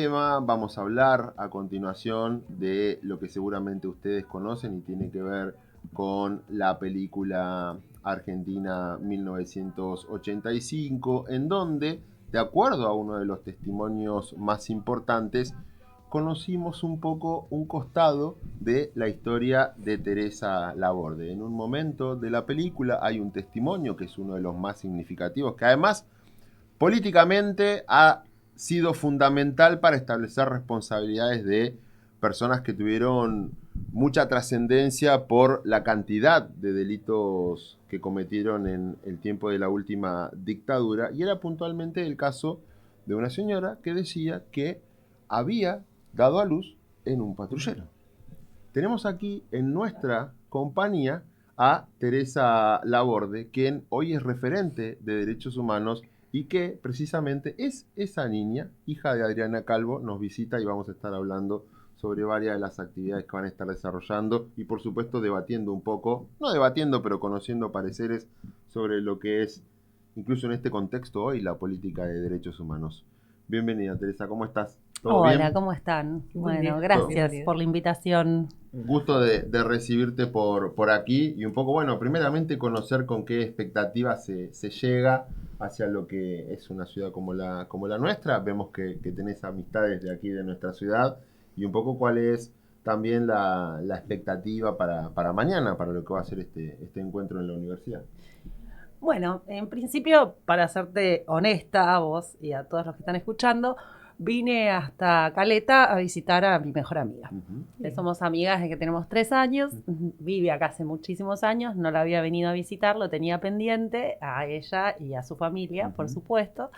tema. Vamos a hablar a continuación de lo que seguramente ustedes conocen y tiene que ver con la película argentina 1985, en donde, de acuerdo a uno de los testimonios más importantes, conocimos un poco un costado de la historia de Teresa Laborde. En un momento de la película hay un testimonio que es uno de los más significativos, que además políticamente ha sido fundamental para establecer responsabilidades de personas que tuvieron mucha trascendencia por la cantidad de delitos que cometieron en el tiempo de la última dictadura, y era puntualmente el caso de una señora que decía que había dado a luz en un patrullero. Tenemos aquí en nuestra compañía a Teresa Laborde, quien hoy es referente de derechos humanos y que precisamente es esa niña, hija de Adriana Calvo, nos visita y vamos a estar hablando sobre varias de las actividades que van a estar desarrollando y por supuesto debatiendo un poco, no debatiendo, pero conociendo pareceres sobre lo que es, incluso en este contexto hoy, la política de derechos humanos. Bienvenida, Teresa, ¿cómo estás? ¿Todo Hola, bien? ¿cómo están? Buen Bueno, día. gracias Bienvenida. por la invitación. Gusto de recibirte por aquí y un poco, bueno, primeramente conocer con qué expectativas se llega hacia lo que es una ciudad como la nuestra. Vemos que tenés amistades de aquí, de nuestra ciudad, y un poco cuál es también la expectativa para mañana, para lo que va a ser este encuentro en la universidad. Bueno, en principio, para serte honesta a vos y a todos los que están escuchando, vine hasta Caleta a visitar a mi mejor amiga. Somos amigas desde que tenemos 3 años, vive acá hace muchísimos años, no la había venido a visitar, lo tenía pendiente a ella y a su familia, por supuesto.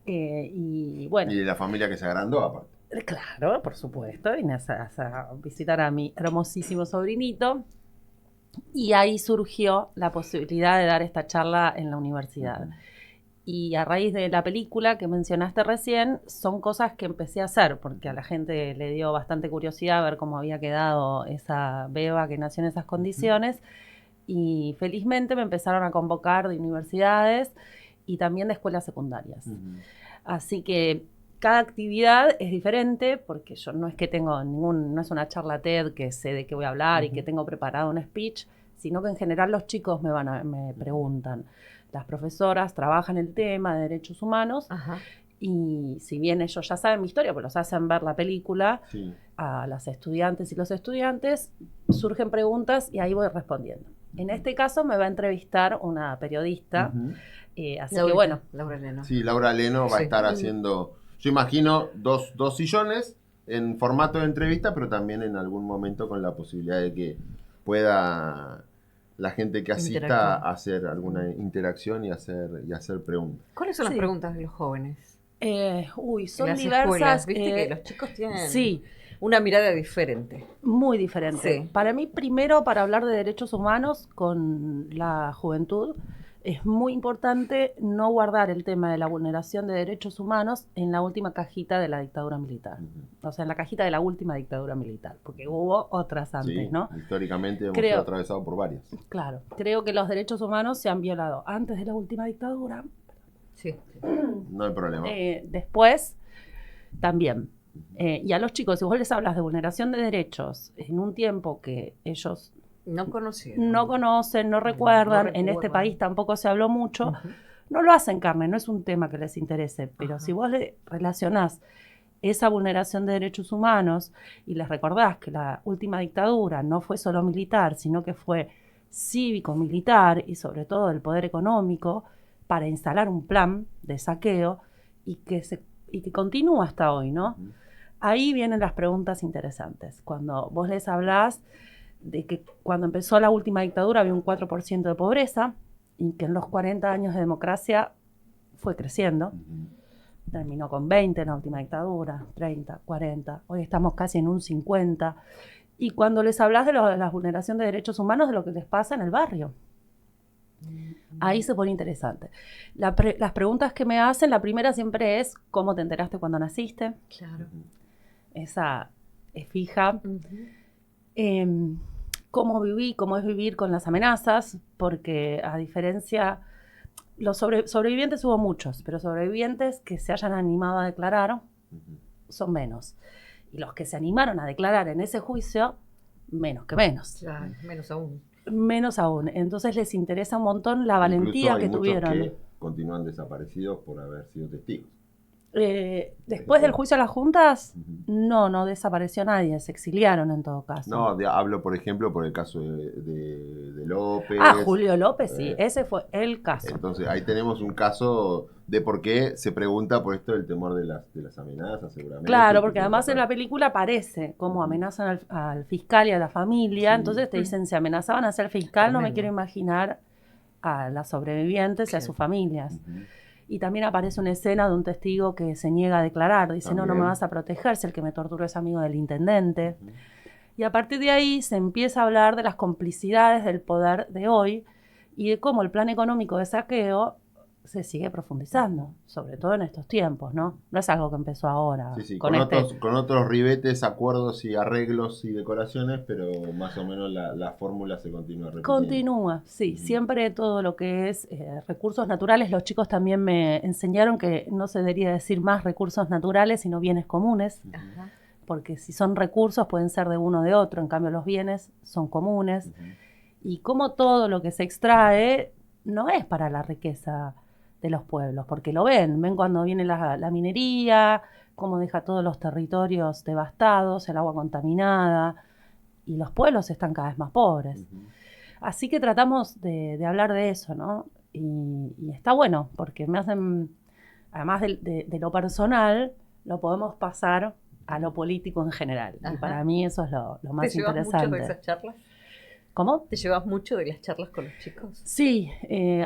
Y bueno, Y de la familia que se agrandó, aparte. claro, por supuesto, vine a visitar a mi hermosísimo sobrinito. Y ahí surgió la posibilidad de dar esta charla en la universidad. Y a raíz de la película que mencionaste recién, son cosas que empecé a hacer, porque a la gente le dio bastante curiosidad ver cómo había quedado esa beba que nació en esas condiciones. Y felizmente me empezaron a convocar de universidades y también de escuelas secundarias. Así que cada actividad es diferente, porque yo no es que tengo no es una charla TED que sé de qué voy a hablar y que tengo preparado un speech, sino que en general los chicos me preguntan. Las profesoras trabajan el tema de derechos humanos. Ajá. Y si bien ellos ya saben mi historia, pues los hacen ver la película, Sí. a las estudiantes y los estudiantes, surgen preguntas y ahí voy respondiendo. En este caso me va a entrevistar una periodista, así que bueno. Laura Leno. Sí, Laura Leno va a Sí. estar haciendo, yo imagino, dos sillones en formato de entrevista, pero también en algún momento con la posibilidad de que pueda la gente que asista Interactuar. hacer alguna interacción y hacer preguntas. ¿Cuáles son las Sí. preguntas de los jóvenes? Son en las diversas. escuelas, viste que los chicos tienen Sí, una mirada diferente. muy diferente. Sí. Para mí, primero, para hablar de derechos humanos con la juventud, es muy importante no guardar el tema de la vulneración de derechos humanos en la última cajita de la dictadura militar. O sea, en la cajita de la última dictadura militar, porque hubo otras antes, Sí, ¿no? históricamente hemos Creo- sido atravesados por varias. Claro, creo que los derechos humanos se han violado antes de la última dictadura, Sí. No hay problema. después también. Y a los chicos, si vos les hablas de vulneración de derechos en un tiempo que ellos No conocieron. no conocen, no recuerdan, en este recuerdan. país tampoco se habló mucho, no lo hacen carne, no es un tema que les interese, pero Ajá. si vos le relacionás esa vulneración de derechos humanos y les recordás que la última dictadura no fue solo militar, sino que fue cívico-militar y sobre todo del poder económico para instalar un plan de saqueo y que continúa hasta hoy, ¿no? Ahí vienen las preguntas interesantes. Cuando vos les hablás de que cuando empezó la última dictadura había un 4% de pobreza y que en los 40 años de democracia fue creciendo. Terminó con 20 en la última dictadura, 30, 40, hoy estamos casi en un 50. Y cuando les hablas de la vulneración de derechos humanos, de lo que les pasa en el barrio, ahí se pone interesante. Las preguntas que me hacen, la primera siempre es, ¿cómo te enteraste cuando naciste? Claro. Esa es fija. Cómo es vivir con las amenazas, porque a diferencia, los sobrevivientes hubo muchos, pero sobrevivientes que se hayan animado a declarar son menos. Y los que se animaron a declarar en ese juicio, menos que menos. Claro, menos aún. Menos aún. Entonces les interesa un montón la Incluso valentía hay que muchos tuvieron. que continúan desaparecidos por haber sido testigos. Después del juicio a las juntas, Ujú. no desapareció nadie, se exiliaron en todo caso. No, hablo, por ejemplo, por el caso de López. Julio López, sí, ese fue el caso. Entonces, ahí tenemos un caso de por qué se pregunta por esto del temor de las amenazas, seguramente. Claro, porque además en la película aparece cómo amenazan al fiscal y a la familia. Sí. Entonces te dicen, si amenazaban a ser fiscal, no me Tremendo. quiero imaginar a las sobrevivientes y a sus familias. Ujú. Y también aparece una escena de un testigo que se niega a declarar. Dice, no me También. vas a proteger si el que me torturó es amigo del intendente. Ujú. Y a partir de ahí se empieza a hablar de las complicidades del poder de hoy y de cómo el plan económico de saqueo se sigue profundizando, sobre todo en estos tiempos, ¿no? No es algo que empezó ahora. Sí, con con otros ribetes, acuerdos y arreglos y decoraciones, pero más o menos la fórmula se continúa repitiendo. Continúa, sí. Ujú. Siempre todo lo que es recursos naturales, los chicos también me enseñaron que no se debería decir más recursos naturales, sino bienes comunes, Ujú. Ajá. porque si son recursos pueden ser de uno o de otro, en cambio los bienes son comunes. Ujú. Y como todo lo que se extrae no es para la riqueza de los pueblos, porque lo ven cuando viene la minería, cómo deja todos los territorios devastados, el agua contaminada, y los pueblos están cada vez más pobres. Ujú. Así que tratamos de hablar de eso, ¿no? Y está bueno, porque me hacen, además de lo personal, lo podemos pasar a lo político en general. Y Ajá. para mí eso es lo más ¿Te llevas mucho interesante. de esas charlas? ¿Cómo? ¿Te llevas mucho de las charlas con los chicos? Sí,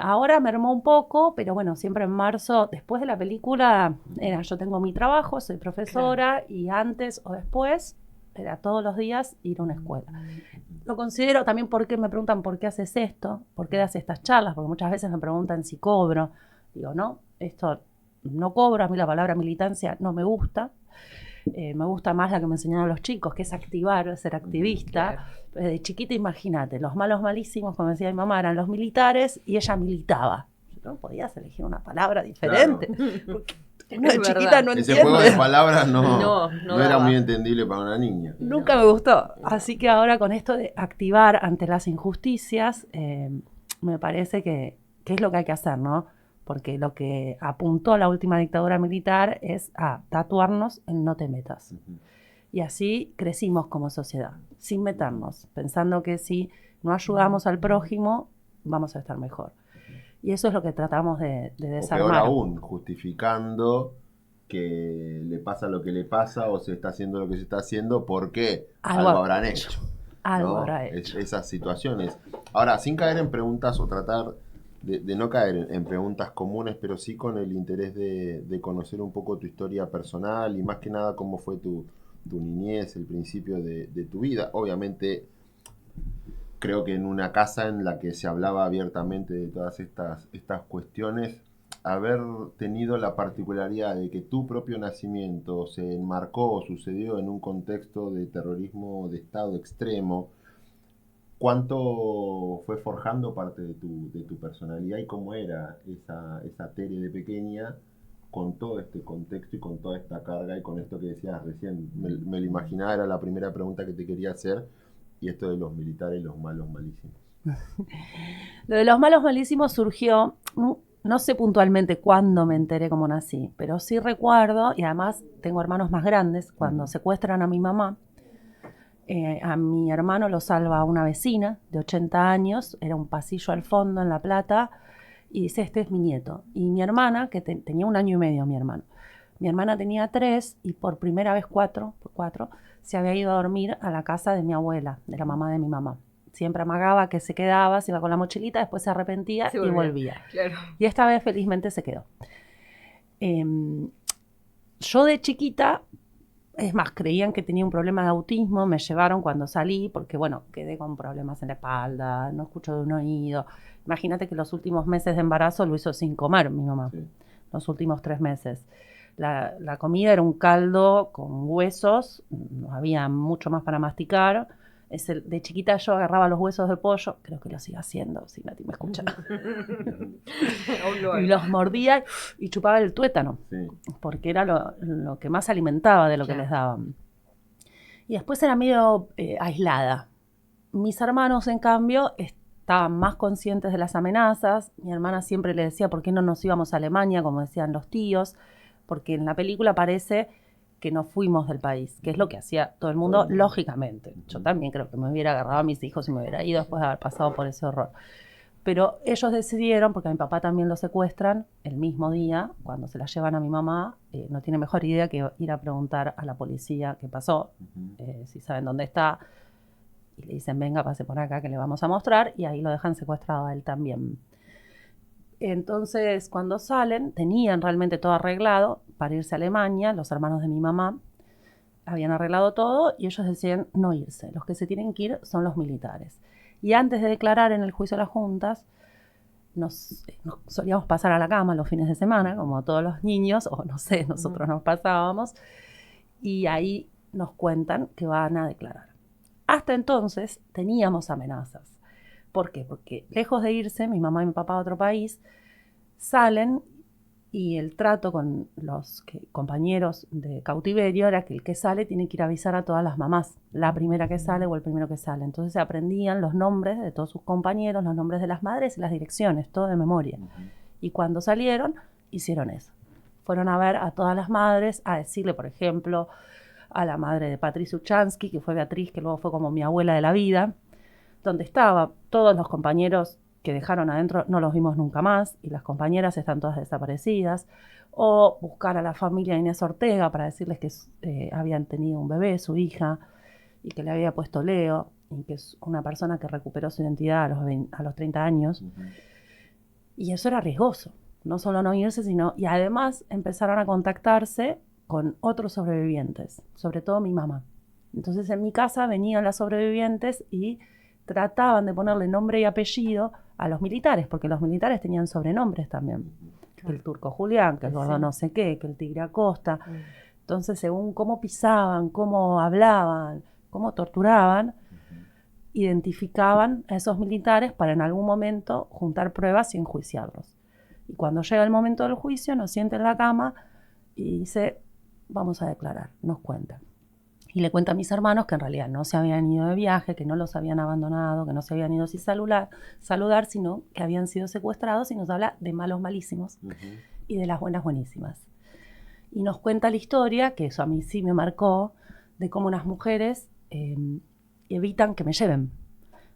ahora mermó un poco, pero bueno, siempre en marzo, después de la película, yo tengo mi trabajo, soy profesora, y antes o después, era todos los días ir a una escuela. Lo considero también porque me preguntan por qué haces esto, por qué das estas charlas, porque muchas veces me preguntan si cobro. Digo, no, esto no cobro, a mí la palabra militancia no me gusta. Me gusta más la que me enseñaron los chicos, que es activar, ser activista. Claro. De chiquita, imagínate, los malos malísimos, como decía mi mamá, eran los militares y ella militaba. No podías elegir una palabra diferente. Porque una Es chiquita verdad. no Ese entiende. juego de palabras no era daba. muy entendible para una niña. Nunca me gustó. Así que ahora con esto de activar ante las injusticias, me parece que es lo que hay que hacer, ¿no? Porque lo que apuntó la última dictadura militar es a tatuarnos en no te metas. Ujú. Y así crecimos como sociedad, sin meternos, pensando que si no ayudamos al prójimo, vamos a estar mejor. Y eso es lo que tratamos de O peor desarmar. aún, justificando que le pasa lo que le pasa o se está haciendo lo que se está haciendo porque Algo algo habrán hecho. Algo ¿no? habrá hecho. Esas situaciones. Ahora, sin caer en preguntas o tratar de no caer en preguntas comunes, pero sí con el interés de conocer un poco tu historia personal y más que nada cómo fue tu niñez, el principio de tu vida. Obviamente, creo que en una casa en la que se hablaba abiertamente de todas estas cuestiones, haber tenido la particularidad de que tu propio nacimiento se enmarcó o sucedió en un contexto de terrorismo de Estado extremo, ¿cuánto fue forjando parte de tu personalidad y cómo era esa Tere de pequeña con todo este contexto y con toda esta carga y con esto que decías recién? Me lo imaginaba, era la primera pregunta que te quería hacer, y esto de los militares y los malos malísimos. Lo de los malos malísimos surgió, no sé puntualmente cuándo me enteré cómo nací, pero sí recuerdo, y además tengo hermanos más grandes, cuando secuestran a mi mamá, a mi hermano lo salva una vecina de 80 años, era un pasillo al fondo en La Plata, y dice, este es mi nieto. Y mi hermana, que tenía 1 año y medio mi hermano, mi hermana tenía 3 y por primera vez 4, se había ido a dormir a la casa de mi abuela, de la mamá de mi mamá. Siempre amagaba que se quedaba, se iba con la mochilita, después se arrepentía y volvía. Claro. Y esta vez felizmente se quedó. Yo de chiquita, es más, creían que tenía un problema de autismo, me llevaron cuando salí, porque bueno, quedé con problemas en la espalda, no escucho de un oído. Imagínate que los últimos meses de embarazo lo hizo sin comer mi mamá, Sí. los últimos 3 meses. La comida era un caldo con huesos, no había mucho más para masticar, De chiquita yo agarraba los huesos del pollo, creo que lo sigo haciendo, si Nati me escucha. Aún lo Y hay. los mordía y chupaba el tuétano, Sí. porque era lo que más alimentaba de lo que Claro. les daban. Y después era medio aislada. Mis hermanos, en cambio, estaban más conscientes de las amenazas. Mi hermana siempre le decía, ¿por qué no nos íbamos a Alemania, como decían los tíos? Porque en la película parece que nos fuimos del país, que es lo que hacía todo el mundo, lógicamente. Yo también creo que me hubiera agarrado a mis hijos y me hubiera ido después de haber pasado por ese horror. Pero ellos decidieron, porque a mi papá también lo secuestran, el mismo día, cuando se la llevan a mi mamá, no tiene mejor idea que ir a preguntar a la policía qué pasó, si saben dónde está, y le dicen, venga, pase por acá que le vamos a mostrar, y ahí lo dejan secuestrado a él también. Entonces, cuando salen, tenían realmente todo arreglado para irse a Alemania, los hermanos de mi mamá habían arreglado todo y ellos decían no irse, los que se tienen que ir son los militares. Y antes de declarar en el juicio de las juntas, nos solíamos pasar a la cama los fines de semana, como todos los niños, o no sé, nosotros nos pasábamos, y ahí nos cuentan que van a declarar. Hasta entonces teníamos amenazas. ¿Por qué? Porque lejos de irse, mi mamá y mi papá a otro país, salen y el trato con los compañeros de cautiverio era que el que sale tiene que ir a avisar a todas las mamás, la primera que sale o el primero que sale. Entonces se aprendían los nombres de todos sus compañeros, los nombres de las madres y las direcciones, todo de memoria. Y cuando salieron, hicieron eso. Fueron a ver a todas las madres, a decirle, por ejemplo, a la madre de Patricia Uchansky, que fue Beatriz, que luego fue como mi abuela de la vida, donde estaba todos los compañeros que dejaron adentro, no los vimos nunca más, y las compañeras están todas desaparecidas, o buscar a la familia Inés Ortega para decirles que habían tenido un bebé, su hija, y que le había puesto Leo, y que es una persona que recuperó su identidad a los 30 años, y eso era riesgoso, no solo no irse, sino, y además empezaron a contactarse con otros sobrevivientes, sobre todo mi mamá. Entonces en mi casa venían las sobrevivientes y trataban de ponerle nombre y apellido a los militares, porque los militares tenían sobrenombres también. Que el turco Julián, que el gordo no sé qué, que el tigre Acosta. Entonces, según cómo pisaban, cómo hablaban, cómo torturaban, identificaban a esos militares para en algún momento juntar pruebas y enjuiciarlos. Y cuando llega el momento del juicio, nos sienta en la cama y dice, vamos a declarar, nos cuentan. Y le cuenta a mis hermanos que en realidad no se habían ido de viaje, que no los habían abandonado, que no se habían ido sin saludar, sino que habían sido secuestrados, y nos habla de malos malísimos y de las buenas buenísimas. Y nos cuenta la historia, que eso a mí sí me marcó, de cómo unas mujeres evitan que me lleven.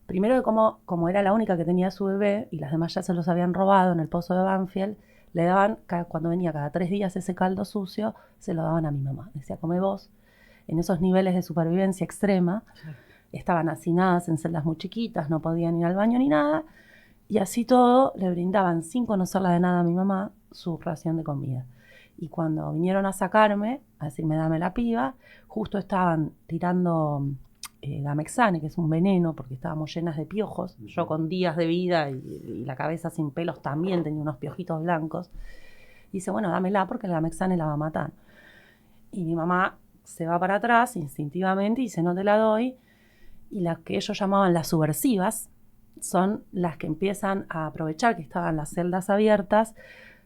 Primero de como era la única que tenía su bebé y las demás ya se los habían robado en el pozo de Banfield, le daban, cuando venía cada 3 días ese caldo sucio, se lo daban a mi mamá. Decía, come vos. En esos niveles de supervivencia extrema, estaban hacinadas en celdas muy chiquitas, no podían ir al baño ni nada, y así todo le brindaban, sin conocerla de nada a mi mamá, su ración de comida. Y cuando vinieron a sacarme, a decirme dame la piba, justo estaban tirando Gamexane, que es un veneno, porque estábamos llenas de piojos, yo con días de vida y la cabeza sin pelos también tenía unos piojitos blancos. Y dice, bueno, dámela porque el Gamexane la va a matar. Y mi mamá se va para atrás instintivamente y dice, no te la doy. Y las que ellos llamaban las subversivas son las que empiezan a aprovechar que estaban las celdas abiertas,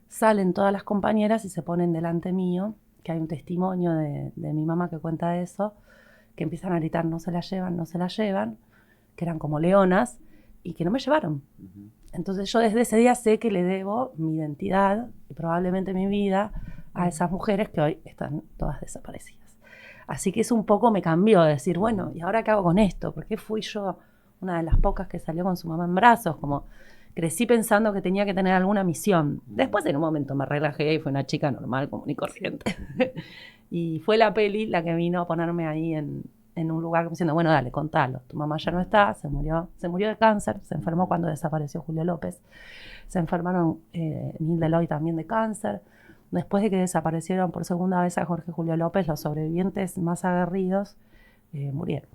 salen todas las compañeras y se ponen delante mío, que hay un testimonio de mi mamá que cuenta eso, que empiezan a gritar, no se la llevan, no se la llevan, que eran como leonas, y que no me llevaron. Entonces yo desde ese día sé que le debo mi identidad y probablemente mi vida a esas mujeres que hoy están todas desaparecidas. Así que eso un poco me cambió, de decir, bueno, ¿y ahora qué hago con esto? ¿Por qué fui yo una de las pocas que salió con su mamá en brazos? Como crecí pensando que tenía que tener alguna misión. Después en un momento me relajé y fui una chica normal, común y corriente. Y fue la peli la que vino a ponerme ahí en un lugar diciendo, bueno, dale, contalo. Tu mamá ya no está, se murió de cáncer, se enfermó cuando desapareció Julio López. Se enfermaron Nilde Loy también de cáncer. Después de que desaparecieron por segunda vez a Jorge Julio López, los sobrevivientes más aguerridos murieron.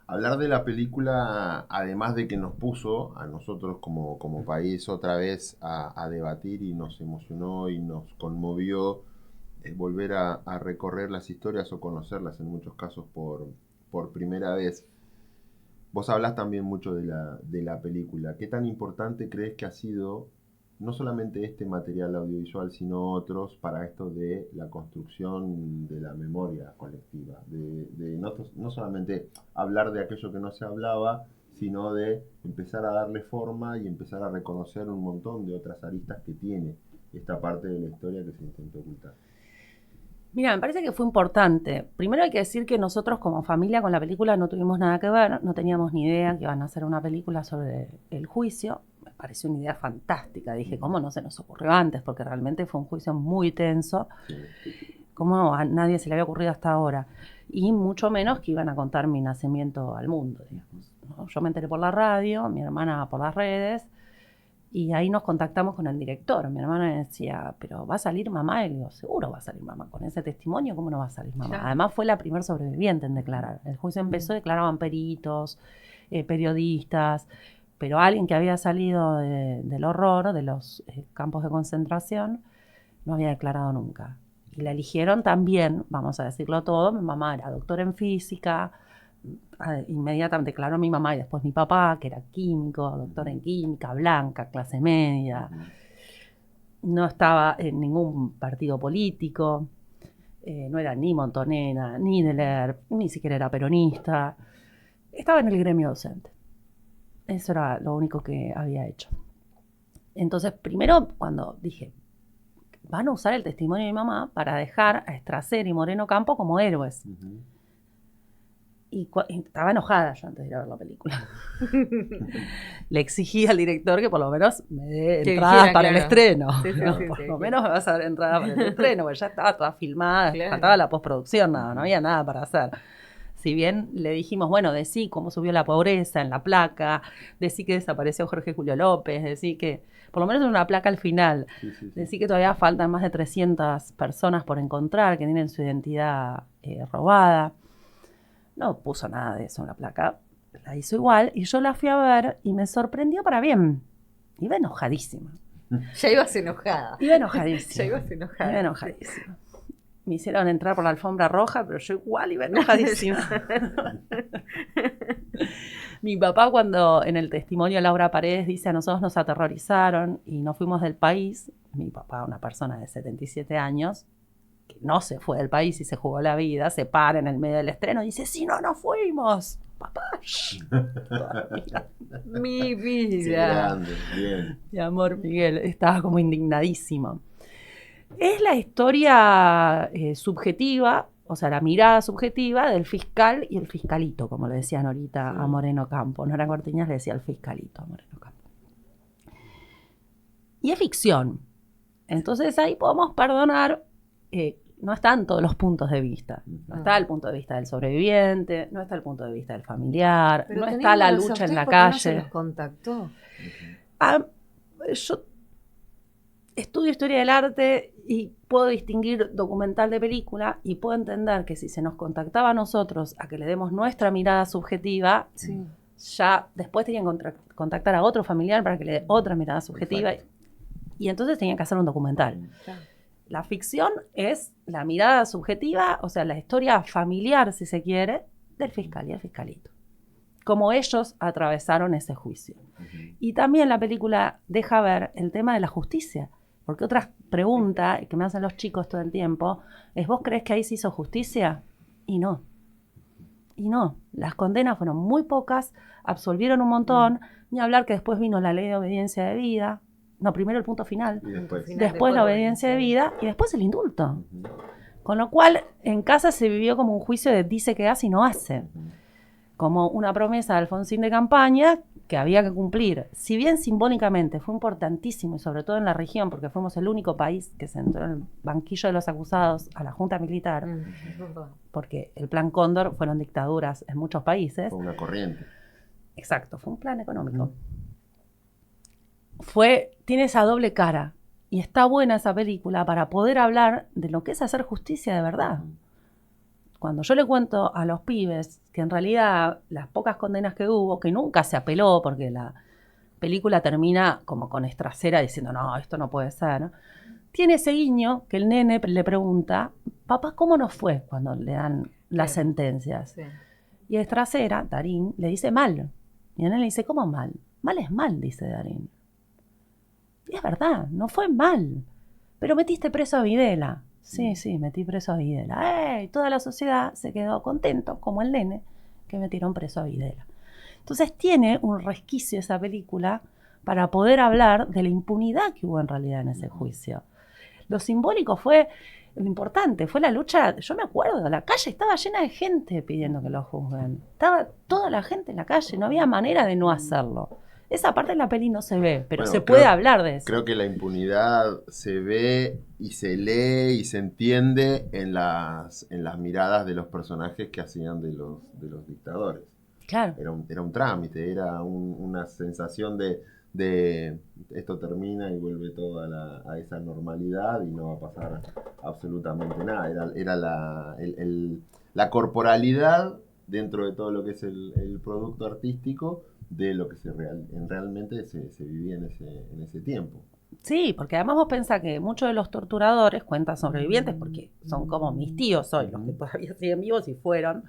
Hablar de la película, además de que nos puso a nosotros como país otra vez a debatir y nos emocionó y nos conmovió, volver a recorrer las historias o conocerlas en muchos casos por por primera vez. Vos hablas también mucho de la película. ¿Qué tan importante crees que ha sido no solamente este material audiovisual, sino otros para esto de la construcción de la memoria colectiva? De no solamente hablar de aquello que no se hablaba, sino de empezar a darle forma y empezar a reconocer un montón de otras aristas que tiene esta parte de la historia que se intentó ocultar. Mira, me parece que fue importante. Primero hay que decir que nosotros como familia con la película no tuvimos nada que ver, no teníamos ni idea que iban a hacer una película sobre el juicio. Me pareció una idea fantástica. Dije, ¿cómo no se nos ocurrió antes? Porque realmente fue un juicio muy tenso. Sí. Como a nadie se le había ocurrido hasta ahora. Y mucho menos que iban a contar mi nacimiento al mundo, digamos, ¿no? Yo me enteré por la radio, mi hermana por las redes, y ahí nos contactamos con el director. Mi hermana me decía, ¿pero va a salir mamá? Y le digo, seguro va a salir mamá. Con ese testimonio, ¿cómo no va a salir mamá? Claro. Además fue la primer sobreviviente en declarar. El juicio empezó, declaraban peritos, periodistas, pero alguien que había salido del horror, de los campos de concentración, no había declarado nunca. Y la eligieron también, vamos a decirlo todo, mi mamá era doctora en física, inmediatamente declaró mi mamá y después mi papá, que era químico, doctor en química, blanca, clase media, no estaba en ningún partido político, no era ni montonera, ni de leer, ni siquiera era peronista, estaba en el gremio docente. Eso era lo único que había hecho. Entonces, primero cuando dije, van a usar el testimonio de mi mamá para dejar a Estracer y Moreno Campo como héroes. Y estaba enojada yo antes de ir a ver la película. Le exigí al director que por lo menos me dé Que entradas dijera, para el claro. estreno. Sí, ¿no? sí, Por sí, lo sí. menos me vas a dar entradas para el estreno, porque ya estaba toda filmada, Claro. faltaba la postproducción, no había nada para hacer. Si bien le dijimos, bueno, decí cómo subió la pobreza en la placa, decí que desapareció Jorge Julio López, decí que, por lo menos en una placa al final, decí que todavía faltan más de 300 personas por encontrar, que tienen su identidad robada. No puso nada de eso en la placa, la hizo igual, y yo la fui a ver y me sorprendió para bien. Iba enojadísima. Ya ibas enojada. Iba enojadísima. Ya ibas enojada. Iba enojadísima. Me hicieron entrar por la alfombra roja, pero yo igual iba enojadísima. Mi papá, cuando en el testimonio de Laura Paredes dice a nosotros nos aterrorizaron y nos fuimos del país, mi papá, una persona de 77 años, que no se fue del país y se jugó la vida, se para en el medio del estreno y dice, si no, nos fuimos. Papá, Mi Sí, vida. grande, bien. mi amor, Miguel, estaba como indignadísimo. Es la historia subjetiva, o sea, la mirada subjetiva del fiscal y el fiscalito, como le decían ahorita a Moreno Campo. Nora Cortiñas le decía al fiscalito a Moreno Campo. Y es ficción. Entonces ahí podemos perdonar, no están todos los puntos de vista. No está el punto de vista del sobreviviente, no está el punto de vista del familiar, Pero no está la teniéndolos a lucha en ustedes, la ¿por qué no calle. se los contactó? Ah, yo estudio historia del arte y puedo distinguir documental de película y puedo entender que si se nos contactaba a nosotros a que le demos nuestra mirada subjetiva, Sí. ya después tenían que contactar a otro familiar para que le dé otra mirada subjetiva. Exacto. Y entonces tenían que hacer un documental. Claro. La ficción es la mirada subjetiva, o sea, la historia familiar, si se quiere, del fiscal y el fiscalito. Como ellos atravesaron ese juicio. Y también la película deja ver el tema de la justicia. Porque otra pregunta que me hacen los chicos todo el tiempo es, ¿vos crees que ahí se hizo justicia? Y no. Y no. Las condenas fueron muy pocas, absolvieron un montón, ni hablar que después vino la ley de obediencia de vida. No, primero el punto final. Y después. Después la obediencia de vida y después el indulto. Con lo cual, en casa se vivió como un juicio de dice que hace y no hace. Como una promesa de Alfonsín de campaña que había que cumplir. Si bien simbólicamente fue importantísimo, y sobre todo en la región, porque fuimos el único país que sentó en el banquillo de los acusados a la Junta Militar, Es verdad. porque el Plan Cóndor fueron dictaduras en muchos países. Fue una corriente. Exacto, fue un plan económico. Tiene esa doble cara. Y está buena esa película para poder hablar de lo que es hacer justicia de verdad. Cuando yo le cuento a los pibes que en realidad las pocas condenas que hubo, que nunca se apeló, porque la película termina como con Estracera diciendo, no, esto no puede ser, ¿no? Tiene ese guiño que el nene le pregunta, papá, ¿cómo nos fue cuando le dan las sentencias? Sí. Y de trasera, Darín le dice mal. Y Anel le dice, ¿cómo mal? Mal es mal, dice Darín. Y es verdad, no fue mal. Pero metiste preso a Videla. Sí, metí preso a Videla. ¡Ey! Toda la sociedad se quedó contento, como el nene, que metieron preso a Videla. Entonces tiene un resquicio esa película para poder hablar de la impunidad que hubo en realidad en ese juicio. Lo simbólico fue lo importante, fue la lucha. Yo me acuerdo, la calle estaba llena de gente pidiendo que lo juzguen. Estaba toda la gente en la calle, no había manera de no hacerlo. Esa parte de la peli no se ve, pero Bueno, se puede hablar de eso. Creo que la impunidad se ve y se lee y se entiende en las miradas de los personajes que hacían de los dictadores. Claro. Era un trámite, era una sensación de esto termina y vuelve todo a esa normalidad y no va a pasar absolutamente nada. Era la corporalidad dentro de todo lo que es el producto artístico de lo que realmente se vivía en ese tiempo. Sí, porque además vos pensás que muchos de los torturadores cuentan sobrevivientes, porque son como mis tíos hoy, los que todavía siguen vivos y fueron,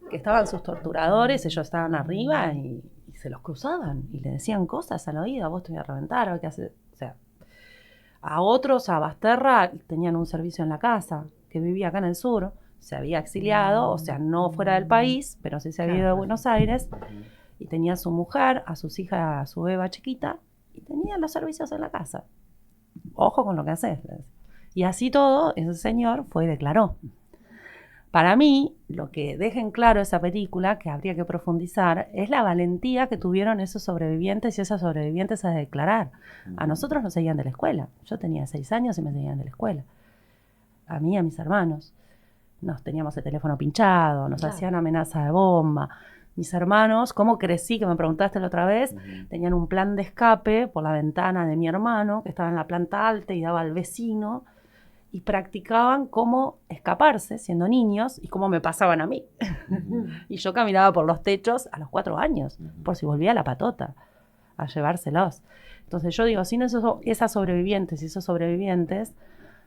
que estaban sus torturadores, ellos estaban arriba y se los cruzaban y le decían cosas al oído, vos te voy a reventar, o qué hace. O sea, a otros, a Basterra, tenían un servicio en la casa, que vivía acá en el sur, se había exiliado, o sea, no fuera del país, pero sí se había ido de Buenos Aires, y tenía a su mujer, a sus hijas, a su beba chiquita, y tenía los servicios en la casa. Ojo con lo que haces. Y así todo, ese señor fue y declaró. Para mí, lo que deja en claro esa película, que habría que profundizar, es la valentía que tuvieron esos sobrevivientes y esas sobrevivientes a declarar. A nosotros nos seguían de la escuela. Yo tenía 6 años y me seguían de la escuela. A mí y a mis hermanos. Nos teníamos el teléfono pinchado, nos hacían amenaza de bomba. Mis hermanos, ¿cómo crecí? Que me preguntaste la otra vez, tenían un plan de escape por la ventana de mi hermano, que estaba en la planta alta y daba al vecino, y practicaban cómo escaparse siendo niños y cómo me pasaban a mí. Y yo caminaba por los techos a los 4 años, por si volvía la patota a llevárselos. Entonces yo digo, sin esas sobrevivientes y esos sobrevivientes,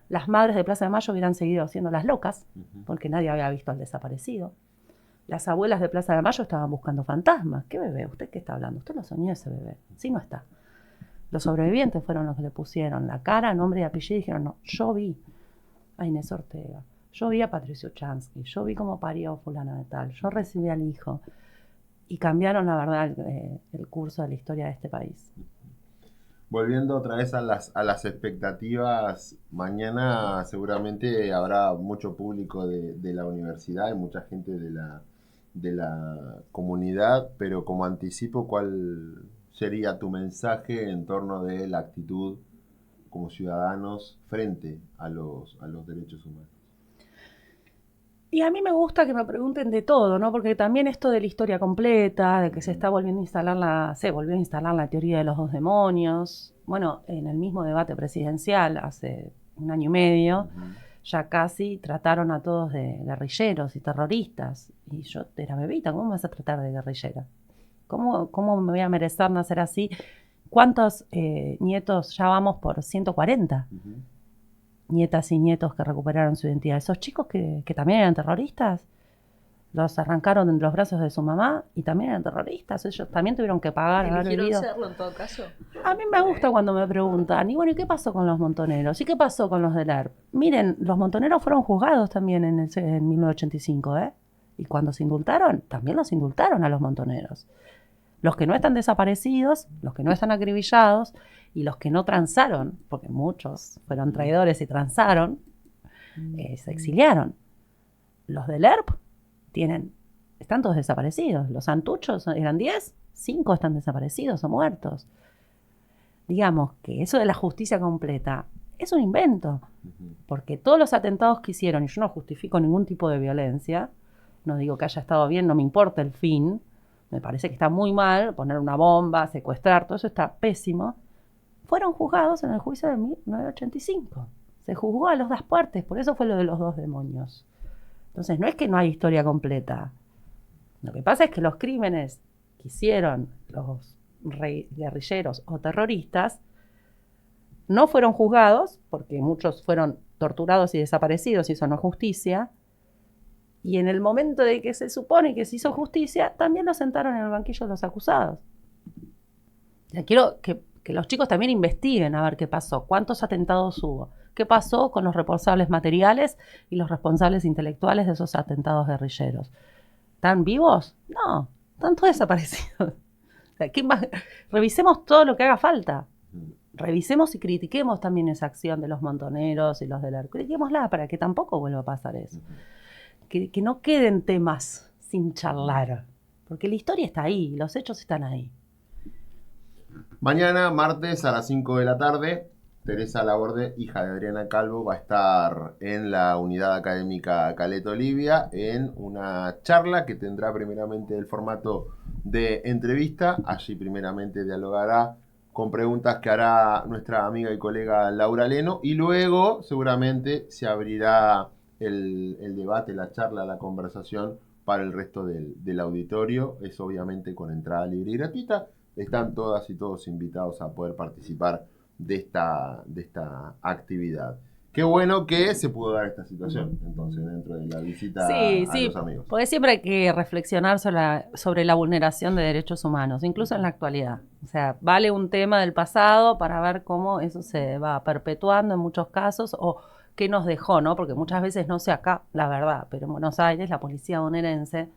las madres de Plaza de Mayo hubieran seguido siendo las locas, porque nadie había visto al desaparecido. Las abuelas de Plaza de Mayo estaban buscando fantasmas. ¿Qué bebé? ¿Usted qué está hablando? Usted no soñó ese bebé. Sí, no está. Los sobrevivientes fueron los que le pusieron la cara, nombre y apellido y dijeron, no, yo vi a Inés Ortega, yo vi a Patricio Chansky, yo vi cómo parió fulana de tal, yo recibí al hijo. Y cambiaron, la verdad, el curso de la historia de este país. Volviendo otra vez a las expectativas, mañana seguramente habrá mucho público de la universidad y mucha gente de la comunidad, pero como anticipo, ¿cuál sería tu mensaje en torno de la actitud como ciudadanos frente a los derechos humanos? Y a mí me gusta que me pregunten de todo, ¿no? Porque también esto de la historia completa, de que se volvió a instalar la teoría de los 2 demonios. Bueno, en el mismo debate presidencial, hace 1 año y medio, ya casi trataron a todos de guerrilleros y terroristas. Y yo era bebita, ¿cómo me vas a tratar de guerrillera? ¿Cómo me voy a merecer nacer así? ¿Cuántos nietos? Ya vamos por 140. Nietas y nietos que recuperaron su identidad. Esos chicos que también eran terroristas, los arrancaron de los brazos de su mamá y también eran terroristas. Ellos también tuvieron que pagar haber vivido. Serlo en todo caso? A mí me gusta cuando me preguntan, y bueno, ¿y qué pasó con los montoneros? ¿Y qué pasó con los del ERP? Miren, los montoneros fueron juzgados también en 1985, ¿eh? Y cuando se indultaron, también los indultaron a los montoneros. Los que no están desaparecidos, los que no están acribillados y los que no transaron, porque muchos fueron traidores y transaron, se exiliaron. Los del ERP están todos desaparecidos. Los santuchos eran 10, 5 están desaparecidos o muertos. Digamos que eso de la justicia completa es un invento, porque todos los atentados que hicieron, y yo no justifico ningún tipo de violencia, no digo que haya estado bien, no me importa el fin, me parece que está muy mal poner una bomba, secuestrar, todo eso está pésimo, fueron juzgados en el juicio de 1985. Se juzgó a los 2 partes, por eso fue lo de los 2 demonios. Entonces no es que no hay historia completa. Lo que pasa es que los crímenes que hicieron los guerrilleros o terroristas no fueron juzgados, porque muchos fueron torturados y desaparecidos, y eso no es justicia, Y en el momento de que se supone que se hizo justicia, también lo sentaron en el banquillo de los acusados. O sea, quiero que los chicos también investiguen a ver qué pasó, cuántos atentados hubo, qué pasó con los responsables materiales y los responsables intelectuales de esos atentados guerrilleros. ¿Están vivos? No, están todos desaparecidos. O sea, ¿qué más? Revisemos todo lo que haga falta. Revisemos y critiquemos también esa acción de los montoneros y los del arco. Critiquémosla para que tampoco vuelva a pasar eso. Que no queden temas sin charlar. Porque la historia está ahí, los hechos están ahí. Mañana, martes, a las 5 de la tarde, Teresa Laborde, hija de Adriana Calvo, va a estar en la unidad académica Caleta Olivia en una charla que tendrá primeramente el formato de entrevista. Allí primeramente dialogará con preguntas que hará nuestra amiga y colega Laura Leno, y luego seguramente se abrirá el debate, la charla, la conversación para el resto del auditorio. Es obviamente con entrada libre y gratuita. Están todas y todos invitados a poder participar de esta actividad. Qué bueno que se pudo dar esta situación, entonces, dentro de la visita a los amigos. Porque siempre hay que reflexionar sobre la vulneración de derechos humanos, incluso en la actualidad. O sea, vale un tema del pasado para ver cómo eso se va perpetuando en muchos casos o qué nos dejó, ¿no? Porque muchas veces, no sé acá, la verdad, pero en Buenos Aires la policía bonaerense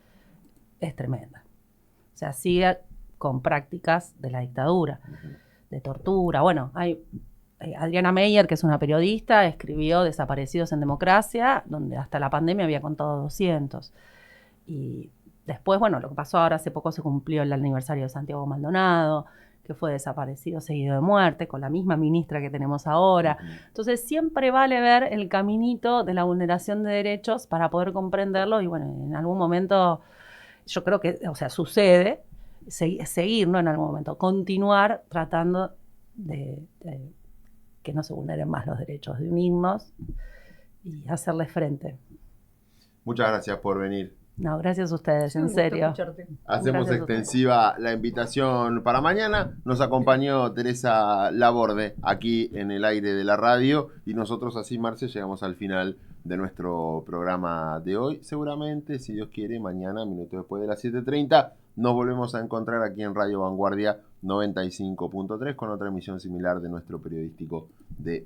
es tremenda. O sea, sigue con prácticas de la dictadura, de tortura. Bueno, hay Adriana Meyer, que es una periodista, escribió Desaparecidos en Democracia, donde hasta la pandemia había contado 200. Y después, bueno, lo que pasó ahora, hace poco se cumplió el aniversario de Santiago Maldonado, que fue desaparecido seguido de muerte, con la misma ministra que tenemos ahora. Entonces siempre vale ver el caminito de la vulneración de derechos para poder comprenderlo, y bueno, en algún momento yo creo que, o sea, sucede, seguir, ¿no? En algún momento, continuar tratando de que no se vulneren más los derechos, de unirnos y hacerles frente. Muchas gracias por venir. No, gracias a ustedes, en serio. Hacemos Gracias extensiva la invitación para mañana. Nos acompañó Teresa Laborde aquí en el aire de la radio, y nosotros así, Marce, llegamos al final de nuestro programa de hoy. Seguramente, si Dios quiere, mañana, minutos después de las 7:30, nos volvemos a encontrar aquí en Radio Vanguardia 95.3 con otra emisión similar de nuestro periodístico de